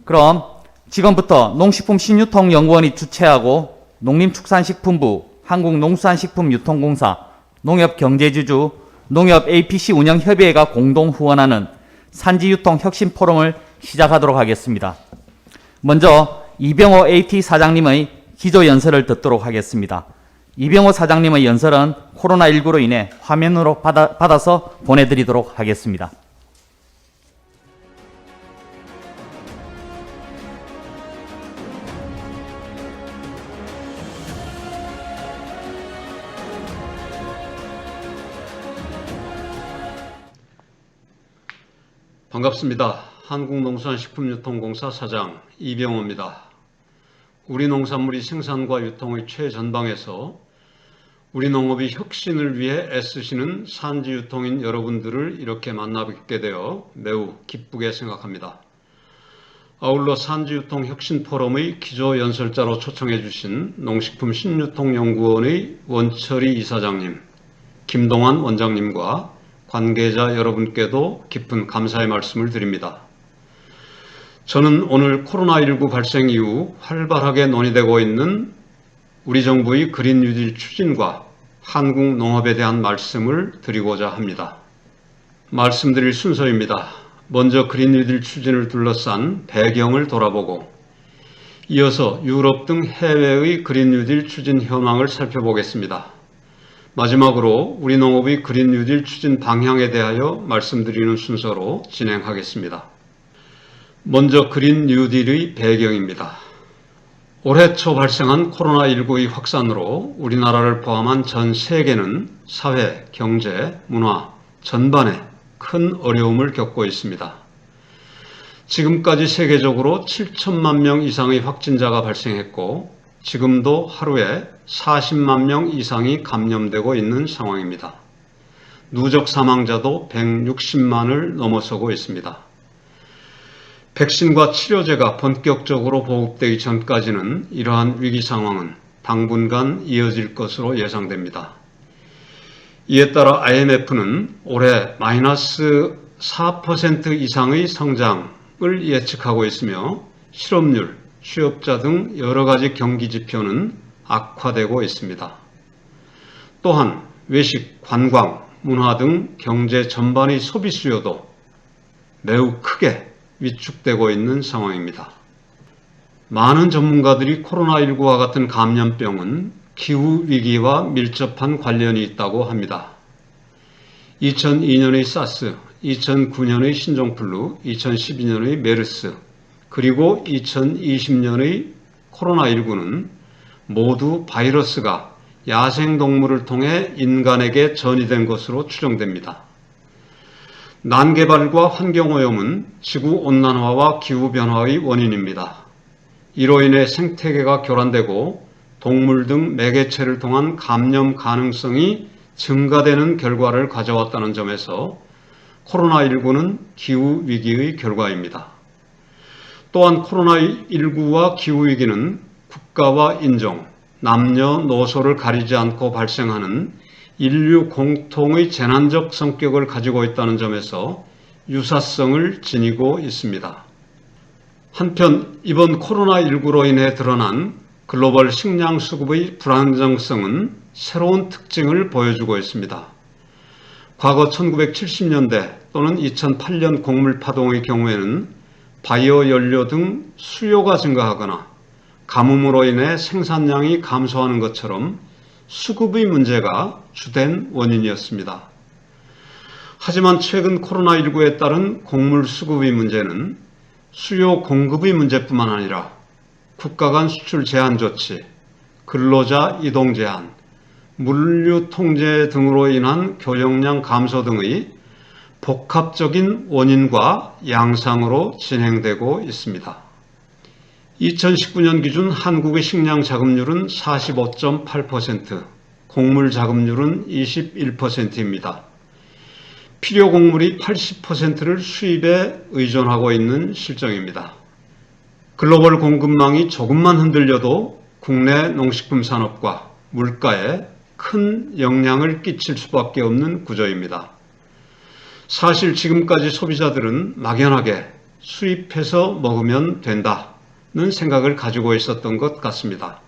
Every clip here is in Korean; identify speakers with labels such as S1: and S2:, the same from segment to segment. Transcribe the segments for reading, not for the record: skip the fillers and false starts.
S1: 그럼 지금부터 농식품신유통연구원이 주최하고 농림축산식품부, 한국농수산식품유통공사, 농협경제지주, 농협 APC 운영협의회가 공동 후원하는 산지유통 혁신 포럼을 시작하도록 하겠습니다. 먼저 이병호 AT 사장님의 기조 연설을 듣도록 하겠습니다. 이병호 사장님의 연설은 코로나19로 인해 화면으로 받아서 보내드리도록 하겠습니다.
S2: 반갑습니다. 한국농수산식품유통공사 사장 이병호입니다. 우리 농산물이 생산과 유통의 최전방에서 우리 농업이 혁신을 위해 애쓰시는 산지유통인 여러분들을 이렇게 만나뵙게 되어 매우 기쁘게 생각합니다. 아울러 산지유통 혁신포럼의 기조연설자로 초청해 주신 농식품신유통연구원의 원철이 이사장님, 김동환 원장님과 관계자 여러분께도 깊은 감사의 말씀을 드립니다. 저는 오늘 코로나19 발생 이후 활발하게 논의되고 있는 우리 정부의 그린 뉴딜 추진과 한국 농업에 대한 말씀을 드리고자 합니다. 말씀드릴 순서입니다. 먼저 그린 뉴딜 추진을 둘러싼 배경을 돌아보고 이어서 유럽 등 해외의 그린 뉴딜 추진 현황을 살펴보겠습니다. 마지막으로 우리 농업의 그린 뉴딜 추진 방향에 대하여 말씀드리는 순서로 진행하겠습니다. 먼저 그린 뉴딜의 배경입니다. 올해 초 발생한 코로나19의 확산으로 우리나라를 포함한 전 세계는 사회, 경제, 문화 전반에 큰 어려움을 겪고 있습니다. 지금까지 세계적으로 7천만 명 이상의 확진자가 발생했고 지금도 하루에 40만 명 이상이 감염되고 있는 상황입니다. 누적 사망자도 160만을 넘어서고 있습니다. 백신과 치료제가 본격적으로 보급되기 전까지는 이러한 위기 상황은 당분간 이어질 것으로 예상됩니다. 이에 따라 IMF는 올해 마이너스 4% 이상의 성장을 예측하고 있으며 실업률, 취업자 등 여러 가지 경기 지표는 악화되고 있습니다. 또한 외식, 관광, 문화 등 경제 전반의 소비 수요도 매우 크게 위축되고 있는 상황입니다. 많은 전문가들이 코로나19와 같은 감염병은 기후위기와 밀접한 관련이 있다고 합니다. 2002년의 사스, 2009년의 신종플루, 2012년의 메르스, 그리고 2020년의 코로나19는 모두 바이러스가 야생동물을 통해 인간에게 전이된 것으로 추정됩니다. 난개발과 환경오염은 지구온난화와 기후변화의 원인입니다. 이로 인해 생태계가 교란되고 동물 등 매개체를 통한 감염 가능성이 증가되는 결과를 가져왔다는 점에서 코로나19는 기후위기의 결과입니다. 또한 코로나19와 기후위기는 국가와 인종, 남녀노소를 가리지 않고 발생하는 인류 공통의 재난적 성격을 가지고 있다는 점에서 유사성을 지니고 있습니다. 한편 이번 코로나19로 인해 드러난 글로벌 식량 수급의 불안정성은 새로운 특징을 보여주고 있습니다. 과거 1970년대 또는 2008년 곡물 파동의 경우에는 바이오 연료 등 수요가 증가하거나 가뭄으로 인해 생산량이 감소하는 것처럼 수급의 문제가 주된 원인이었습니다. 하지만 최근 코로나19에 따른 곡물 수급의 문제는 수요 공급의 문제뿐만 아니라 국가 간 수출 제한 조치, 근로자 이동 제한, 물류 통제 등으로 인한 교역량 감소 등의 복합적인 원인과 양상으로 진행되고 있습니다. 2019년 기준 한국의 식량 자급률은 45.8%, 곡물 자급률은 21%입니다. 필요 곡물이 80%를 수입에 의존하고 있는 실정입니다. 글로벌 공급망이 조금만 흔들려도 국내 농식품 산업과 물가에 큰 영향을 끼칠 수밖에 없는 구조입니다. 사실 지금까지 소비자들은 막연하게 수입해서 먹으면 된다는 생각을 가지고 있었던 것 같습니다.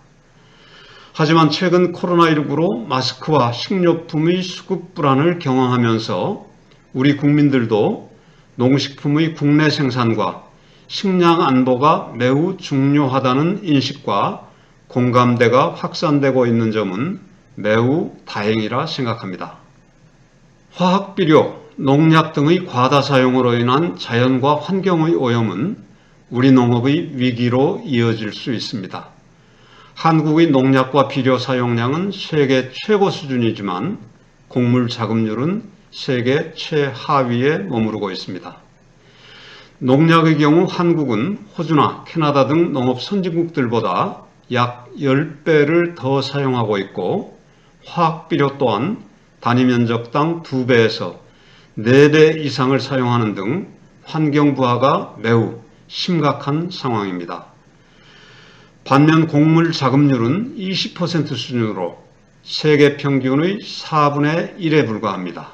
S2: 하지만 최근 코로나19로 마스크와 식료품의 수급 불안을 경험하면서 우리 국민들도 농식품의 국내 생산과 식량 안보가 매우 중요하다는 인식과 공감대가 확산되고 있는 점은 매우 다행이라 생각합니다. 화학비료, 농약 등의 과다 사용으로 인한 자연과 환경의 오염은 우리 농업의 위기로 이어질 수 있습니다. 한국의 농약과 비료 사용량은 세계 최고 수준이지만 곡물 자급률은 세계 최하위에 머무르고 있습니다. 농약의 경우 한국은 호주나 캐나다 등 농업 선진국들보다 약 10배를 더 사용하고 있고 화학비료 또한 단위 면적당 2배에서 4배 이상을 사용하는 등 환경 부하가 매우 심각한 상황입니다. 반면 곡물 자급률은 20% 수준으로 세계 평균의 4분의 1에 불과합니다.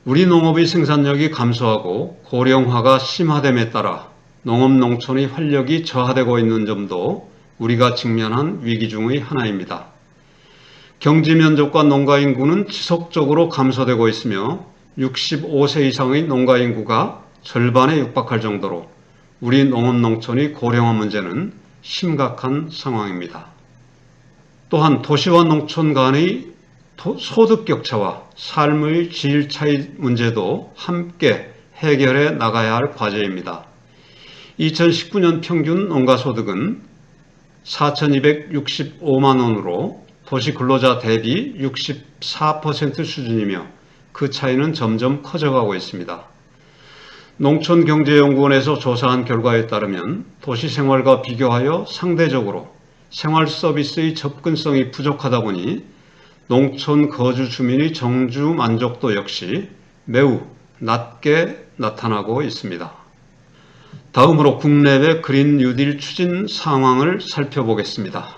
S2: 우리 농업의 생산력이 감소하고 고령화가 심화됨에 따라 농업 농촌의 활력이 저하되고 있는 점도 우리가 직면한 위기 중의 하나입니다. 경지 면적과 농가 인구는 지속적으로 감소되고 있으며 65세 이상의 농가 인구가 절반에 육박할 정도로 우리 농업 농촌의 고령화 문제는 심각한 상황입니다. 또한 도시와 농촌 간의 소득 격차와 삶의 질 차이 문제도 함께 해결해 나가야 할 과제입니다. 2019년 평균 농가소득은 4,265만 원으로 도시 근로자 대비 64% 수준이며 그 차이는 점점 커져가고 있습니다. 농촌경제연구원에서 조사한 결과에 따르면 도시 생활과 비교하여 상대적으로 생활 서비스의 접근성이 부족하다 보니 농촌 거주 주민의 정주 만족도 역시 매우 낮게 나타나고 있습니다. 다음으로 국내외 그린 뉴딜 추진 상황을 살펴보겠습니다.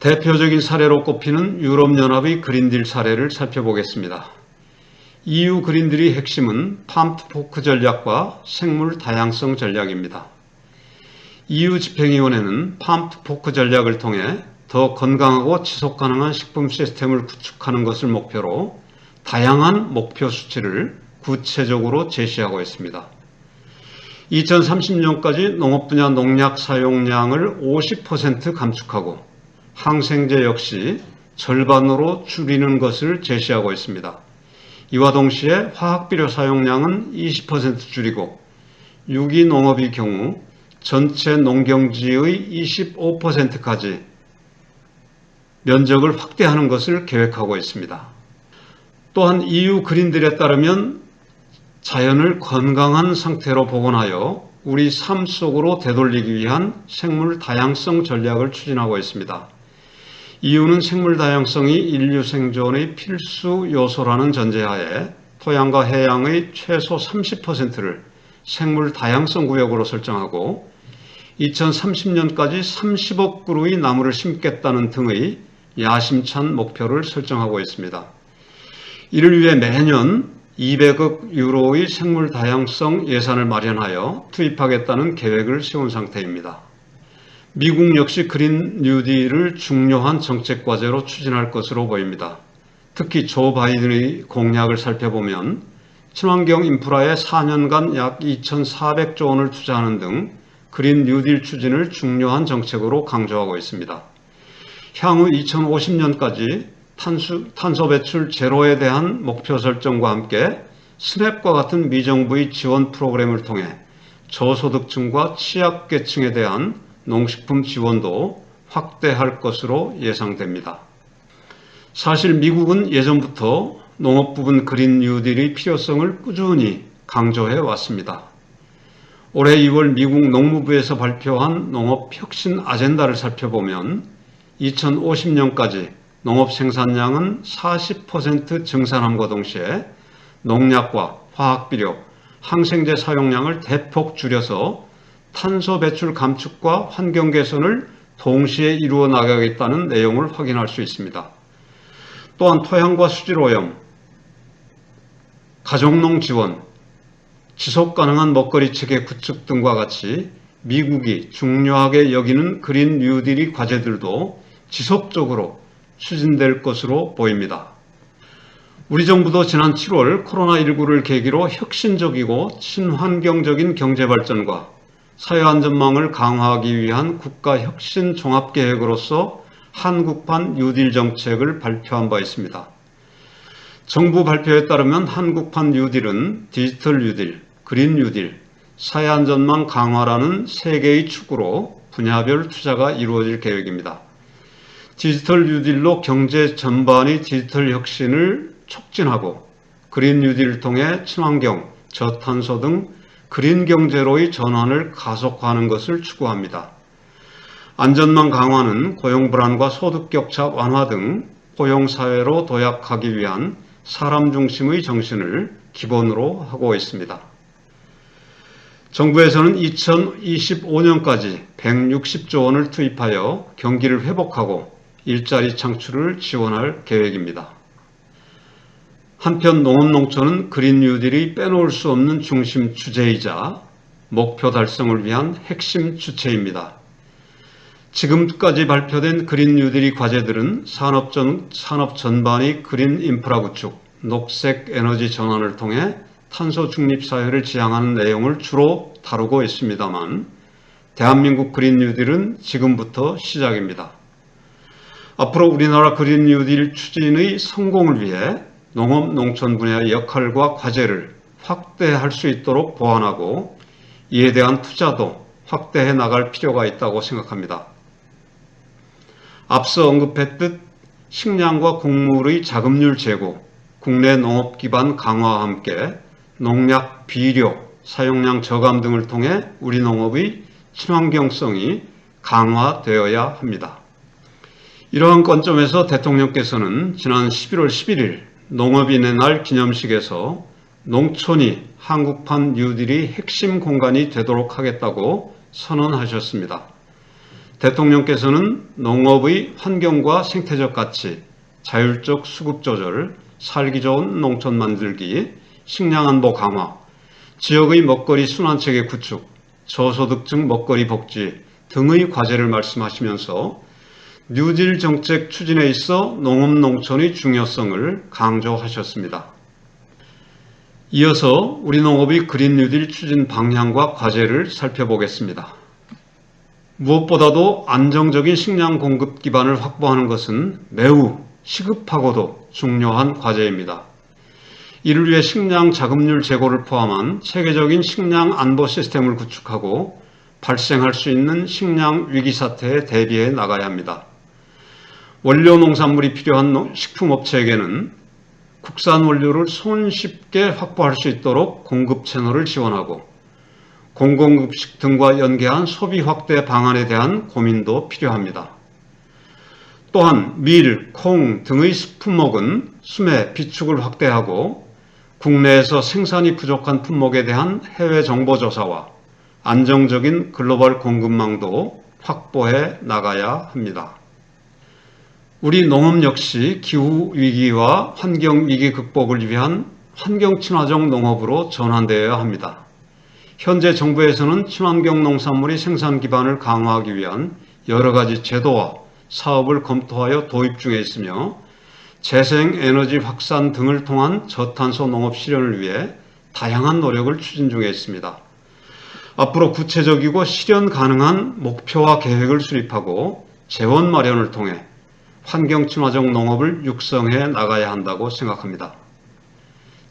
S2: 대표적인 사례로 꼽히는 유럽연합의 그린딜 사례를 살펴보겠습니다. EU 그린딜의 핵심은 팜투포크 전략과 생물 다양성 전략입니다. EU 집행위원회는 팜투포크 전략을 통해 더 건강하고 지속가능한 식품 시스템을 구축하는 것을 목표로 다양한 목표 수치를 구체적으로 제시하고 있습니다. 2030년까지 농업 분야 농약 사용량을 50% 감축하고 항생제 역시 절반으로 줄이는 것을 제시하고 있습니다. 이와 동시에 화학비료 사용량은 20% 줄이고 유기농업의 경우 전체 농경지의 25%까지 면적을 확대하는 것을 계획하고 있습니다. 또한 EU 그린딜에 따르면 자연을 건강한 상태로 복원하여 우리 삶 속으로 되돌리기 위한 생물 다양성 전략을 추진하고 있습니다. EU는 생물 다양성이 인류 생존의 필수 요소라는 전제하에 토양과 해양의 최소 30%를 생물 다양성 구역으로 설정하고 2030년까지 30억 그루의 나무를 심겠다는 등의 야심찬 목표를 설정하고 있습니다. 이를 위해 매년 200억 유로의 생물 다양성 예산을 마련하여 투입하겠다는 계획을 세운 상태입니다. 미국 역시 그린 뉴딜을 중요한 정책 과제로 추진할 것으로 보입니다. 특히 조 바이든의 공약을 살펴보면 친환경 인프라에 4년간 약 2,400조 원을 투자하는 등 그린 뉴딜 추진을 중요한 정책으로 강조하고 있습니다. 향후 2050년까지 탄소 배출 제로에 대한 목표 설정과 함께 스냅과 같은 미정부의 지원 프로그램을 통해 저소득층과 취약계층에 대한 농식품 지원도 확대할 것으로 예상됩니다. 사실 미국은 예전부터 농업 부분 그린 뉴딜의 필요성을 꾸준히 강조해 왔습니다. 올해 2월 미국 농무부에서 발표한 농업 혁신 아젠다를 살펴보면 2050년까지 농업 생산량은 40% 증산함과 동시에 농약과 화학비료, 항생제 사용량을 대폭 줄여서 탄소 배출 감축과 환경 개선을 동시에 이루어 나가겠다는 내용을 확인할 수 있습니다. 또한 토양과 수질 오염, 가족농 지원, 지속 가능한 먹거리 체계 구축 등과 같이 미국이 중요하게 여기는 그린 뉴딜의 과제들도 지속적으로 추진될 것으로 보입니다. 우리 정부도 지난 7월 코로나19를 계기로 혁신적이고 친환경적인 경제발전과 사회안전망을 강화하기 위한 국가혁신 종합계획으로서 한국판 뉴딜 정책을 발표한 바 있습니다. 정부 발표에 따르면 한국판 뉴딜은 디지털 뉴딜, 그린 뉴딜, 사회안전망 강화라는 세 개의 축으로 분야별 투자가 이루어질 계획입니다. 디지털 뉴딜로 경제 전반의 디지털 혁신을 촉진하고 그린 뉴딜을 통해 친환경, 저탄소 등 그린 경제로의 전환을 가속화하는 것을 추구합니다. 안전망 강화는 고용 불안과 소득 격차 완화 등 고용 사회로 도약하기 위한 사람 중심의 정신을 기본으로 하고 있습니다. 정부에서는 2025년까지 160조 원을 투입하여 경기를 회복하고 일자리 창출을 지원할 계획입니다. 한편 농업농촌은 그린 뉴딜이 빼놓을 수 없는 중심 주제이자 목표 달성을 위한 핵심 주체입니다. 지금까지 발표된 그린 뉴딜의 과제들은 산업 전반의 그린 인프라 구축, 녹색 에너지 전환을 통해 탄소 중립 사회를 지향하는 내용을 주로 다루고 있습니다만 대한민국 그린 뉴딜은 지금부터 시작입니다. 앞으로 우리나라 그린 뉴딜 추진의 성공을 위해 농업, 농촌 분야의 역할과 과제를 확대할 수 있도록 보완하고 이에 대한 투자도 확대해 나갈 필요가 있다고 생각합니다. 앞서 언급했듯 식량과 곡물의 자급률 제고, 국내 농업 기반 강화와 함께 농약 비료 사용량 저감 등을 통해 우리 농업의 친환경성이 강화되어야 합니다. 이러한 관점에서 대통령께서는 지난 11월 11일 농업인의 날 기념식에서 농촌이 한국판 뉴딜의 핵심 공간이 되도록 하겠다고 선언하셨습니다. 대통령께서는 농업의 환경과 생태적 가치, 자율적 수급 조절, 살기 좋은 농촌 만들기, 식량 안보 강화, 지역의 먹거리 순환체계 구축, 저소득층 먹거리 복지 등의 과제를 말씀하시면서 뉴딜 정책 추진에 있어 농업 농촌의 중요성을 강조하셨습니다. 이어서 우리 농업의 그린 뉴딜 추진 방향과 과제를 살펴보겠습니다. 무엇보다도 안정적인 식량 공급 기반을 확보하는 것은 매우 시급하고도 중요한 과제입니다. 이를 위해 식량 자급률 제고를 포함한 체계적인 식량 안보 시스템을 구축하고 발생할 수 있는 식량 위기 사태에 대비해 나가야 합니다. 원료 농산물이 필요한 식품업체에게는 국산 원료를 손쉽게 확보할 수 있도록 공급 채널을 지원하고 공공급식 등과 연계한 소비 확대 방안에 대한 고민도 필요합니다. 또한 밀, 콩 등의 수품목은 수매, 비축을 확대하고 국내에서 생산이 부족한 품목에 대한 해외 정보조사와 안정적인 글로벌 공급망도 확보해 나가야 합니다. 우리 농업 역시 기후위기와 환경위기 극복을 위한 환경친화적 농업으로 전환되어야 합니다. 현재 정부에서는 친환경 농산물의 생산 기반을 강화하기 위한 여러 가지 제도와 사업을 검토하여 도입 중에 있으며 재생에너지 확산 등을 통한 저탄소 농업 실현을 위해 다양한 노력을 추진 중에 있습니다. 앞으로 구체적이고 실현 가능한 목표와 계획을 수립하고 재원 마련을 통해 환경친화적 농업을 육성해 나가야 한다고 생각합니다.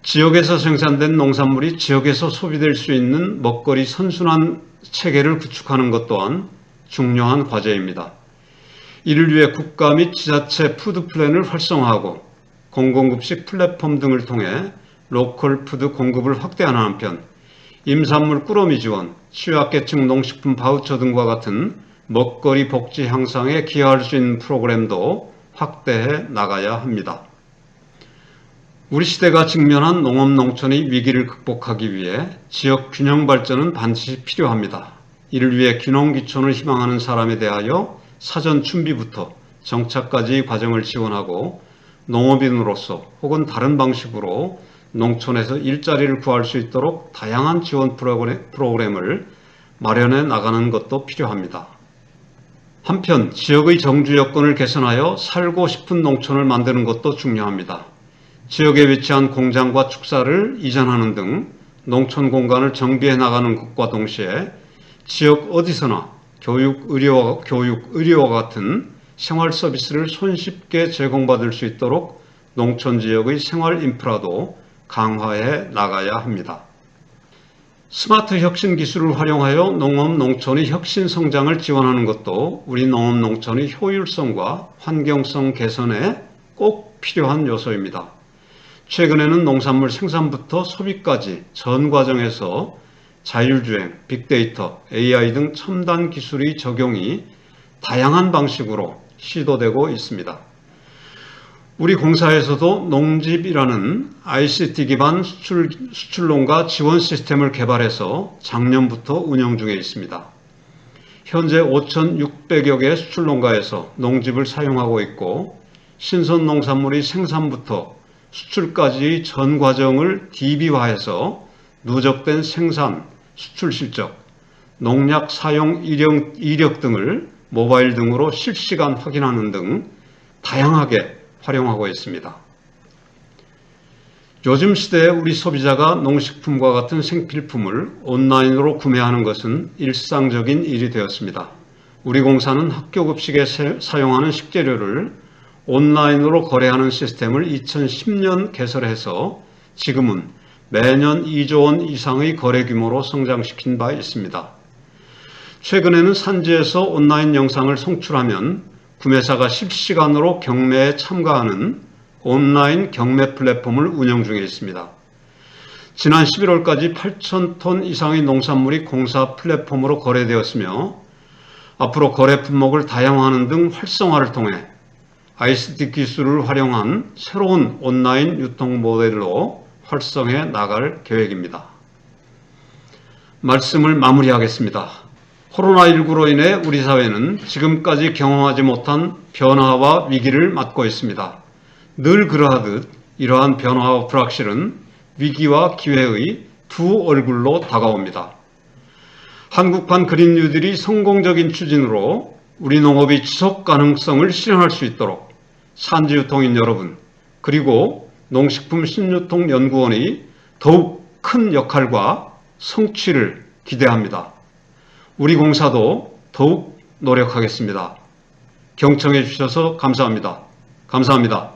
S2: 지역에서 생산된 농산물이 지역에서 소비될 수 있는 먹거리 선순환 체계를 구축하는 것 또한 중요한 과제입니다. 이를 위해 국가 및 지자체 푸드 플랜을 활성화하고 공공급식 플랫폼 등을 통해 로컬 푸드 공급을 확대하는 한편 임산물 꾸러미 지원, 취약계층 농식품 바우처 등과 같은 먹거리 복지 향상에 기여할 수 있는 프로그램도 확대해 나가야 합니다. 우리 시대가 직면한 농업 농촌의 위기를 극복하기 위해 지역 균형 발전은 반드시 필요합니다. 이를 위해 균형기촌을 희망하는 사람에 대하여 사전 준비부터 정착까지의 과정을 지원하고 농업인으로서 혹은 다른 방식으로 농촌에서 일자리를 구할 수 있도록 다양한 지원 프로그램을 마련해 나가는 것도 필요합니다. 한편 지역의 정주 여건을 개선하여 살고 싶은 농촌을 만드는 것도 중요합니다. 지역에 위치한 공장과 축사를 이전하는 등 농촌 공간을 정비해 나가는 것과 동시에 지역 어디서나 교육, 의료와 같은 생활 서비스를 손쉽게 제공받을 수 있도록 농촌 지역의 생활 인프라도 강화해 나가야 합니다. 스마트 혁신 기술을 활용하여 농업 농촌의 혁신 성장을 지원하는 것도 우리 농업 농촌의 효율성과 환경성 개선에 꼭 필요한 요소입니다. 최근에는 농산물 생산부터 소비까지 전 과정에서 자율주행, 빅데이터, AI 등 첨단 기술의 적용이 다양한 방식으로 시도되고 있습니다. 우리 공사에서도 농집이라는 ICT 기반 수출농가 지원 시스템을 개발해서 작년부터 운영 중에 있습니다. 현재 5,600여 개 수출농가에서 농집을 사용하고 있고 신선 농산물의 생산부터 수출까지의 전 과정을 DB화해서 누적된 생산, 수출 실적, 농약 사용 이력 등을 모바일 등으로 실시간 확인하는 등 다양하게 활용하고 있습니다. 요즘 시대에 우리 소비자가 농식품과 같은 생필품을 온라인으로 구매하는 것은 일상적인 일이 되었습니다. 우리 공사는 학교 급식에 사용하는 식재료를 온라인으로 거래하는 시스템을 2010년 개설해서 지금은 매년 2조 원 이상의 거래 규모로 성장시킨 바 있습니다. 최근에는 산지에서 온라인 영상을 송출하면 구매사가 실시간으로 경매에 참가하는 온라인 경매 플랫폼을 운영 중에 있습니다. 지난 11월까지 8,000톤 이상의 농산물이 공사 플랫폼으로 거래되었으며 앞으로 거래 품목을 다양화하는 등 활성화를 통해 ICT 기술을 활용한 새로운 온라인 유통 모델로 활성해 나갈 계획입니다. 말씀을 마무리하겠습니다. 코로나19로 인해 우리 사회는 지금까지 경험하지 못한 변화와 위기를 맞고 있습니다. 늘 그러하듯 이러한 변화와 불확실은 위기와 기회의 두 얼굴로 다가옵니다. 한국판 그린 뉴딜이 성공적인 추진으로 우리 농업의 지속 가능성을 실현할 수 있도록 산지유통인 여러분 그리고 농식품 신유통연구원이 더욱 큰 역할과 성취를 기대합니다. 우리 공사도 더욱 노력하겠습니다. 경청해 주셔서 감사합니다. 감사합니다.